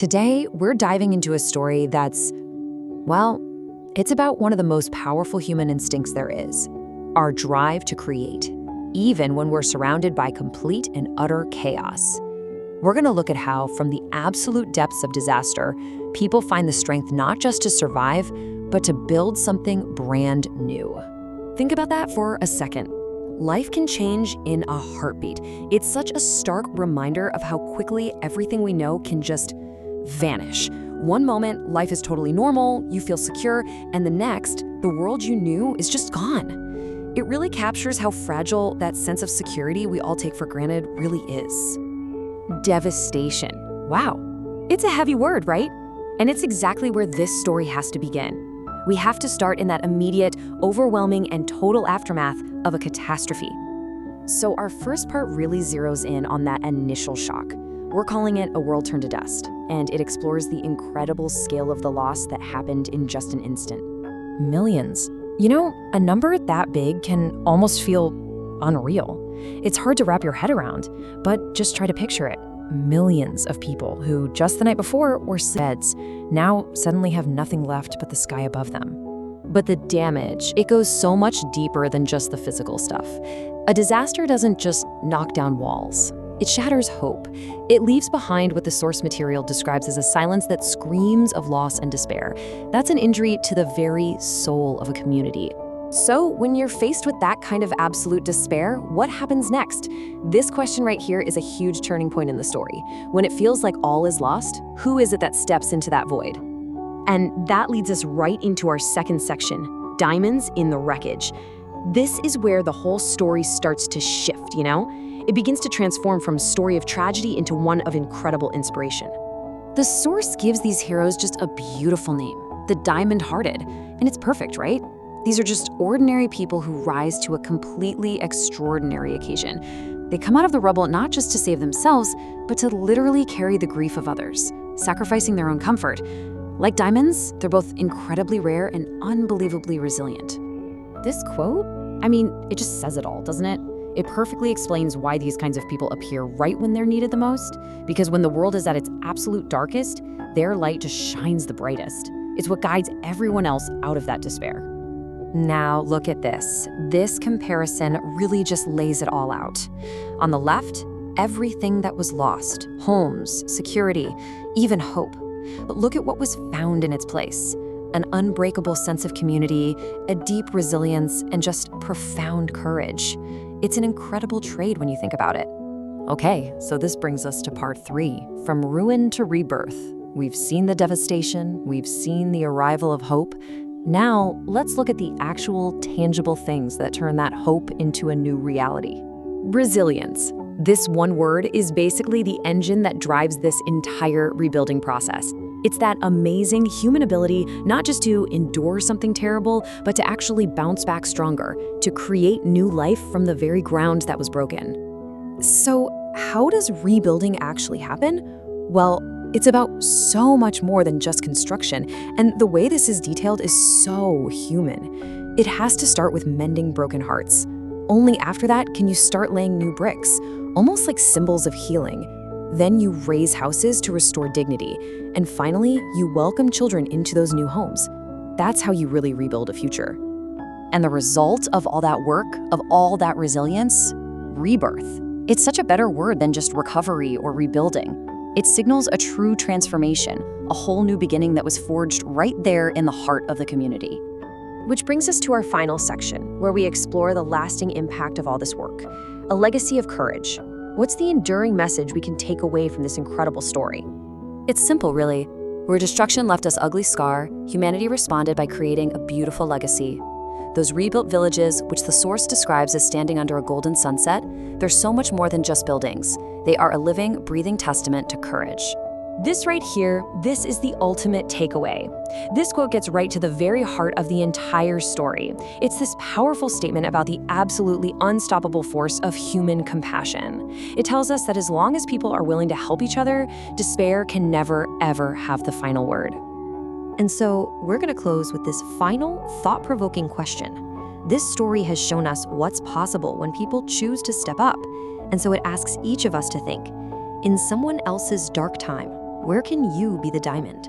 Today, we're diving into a story that's, well, it's about one of the most powerful human instincts there is, our drive to create, even when we're surrounded by complete and utter chaos. We're going to look at how, from the absolute depths of disaster, people find the strength not just to survive, but to build something brand new. Think about that for a second. Life can change in a heartbeat. It's such a stark reminder of how quickly everything we know can just vanish. One moment, life is totally normal, you feel secure, and the next, the world you knew is just gone. It really captures how fragile that sense of security we all take for granted really is. Devastation. Wow. It's a heavy word, right? And it's exactly where this story has to begin. We have to start in that immediate, overwhelming, and total aftermath of a catastrophe. So our first part really zeroes in on that initial shock. We're calling it A World Turned to Dust, and it explores the incredible scale of the loss that happened in just an instant. Millions. You know, a number that big can almost feel unreal. It's hard to wrap your head around, but just try to picture it. Millions of people who just the night before were beds now suddenly have nothing left but the sky above them. But the damage, it goes so much deeper than just the physical stuff. A disaster doesn't just knock down walls. It shatters hope. It leaves behind what the source material describes as a silence that screams of loss and despair. That's an injury to the very soul of a community. So when you're faced with that kind of absolute despair, what happens next? This question right here is a huge turning point in the story. When it feels like all is lost, who is it that steps into that void? And that leads us right into our second section, diamonds in the wreckage. This is where the whole story starts to shift, you know? It begins to transform from a story of tragedy into one of incredible inspiration. The source gives these heroes just a beautiful name, the Diamond-Hearted, and it's perfect, right? These are just ordinary people who rise to a completely extraordinary occasion. They come out of the rubble not just to save themselves, but to literally carry the grief of others, sacrificing their own comfort. Like diamonds, they're both incredibly rare and unbelievably resilient. This quote, it just says it all, doesn't it? It perfectly explains why these kinds of people appear right when they're needed the most, because when the world is at its absolute darkest, their light just shines the brightest. It's what guides everyone else out of that despair. Now look at this. This comparison really just lays it all out. On the left, everything that was lost, homes, security, even hope. But look at what was found in its place. An unbreakable sense of community, a deep resilience, and just profound courage. It's an incredible trade when you think about it. Okay, so this brings us to part 3, from ruin to rebirth. We've seen the devastation, we've seen the arrival of hope. Now, let's look at the actual tangible things that turn that hope into a new reality. Resilience. This one word is basically the engine that drives this entire rebuilding process. It's that amazing human ability not just to endure something terrible, but to actually bounce back stronger, to create new life from the very ground that was broken. So, how does rebuilding actually happen? Well, it's about so much more than just construction, and the way this is detailed is so human. It has to start with mending broken hearts. Only after that can you start laying new bricks, almost like symbols of healing. Then you raise houses to restore dignity, and finally, you welcome children into those new homes. That's how you really rebuild a future. And the result of all that work, of all that resilience? Rebirth. It's such a better word than just recovery or rebuilding. It signals a true transformation, a whole new beginning that was forged right there in the heart of the community. Which brings us to our final section, where we explore the lasting impact of all this work. A legacy of courage. What's the enduring message we can take away from this incredible story? It's simple, really. Where destruction left us ugly scar, humanity responded by creating a beautiful legacy. Those rebuilt villages, which the source describes as standing under a golden sunset, they're so much more than just buildings. They are a living, breathing testament to courage. This right here, this is the ultimate takeaway. This quote gets right to the very heart of the entire story. It's this powerful statement about the absolutely unstoppable force of human compassion. It tells us that as long as people are willing to help each other, despair can never, ever have the final word. And so we're going to close with this final, thought-provoking question. This story has shown us what's possible when people choose to step up. And so it asks each of us to think, in someone else's dark time, Where can you be the diamond?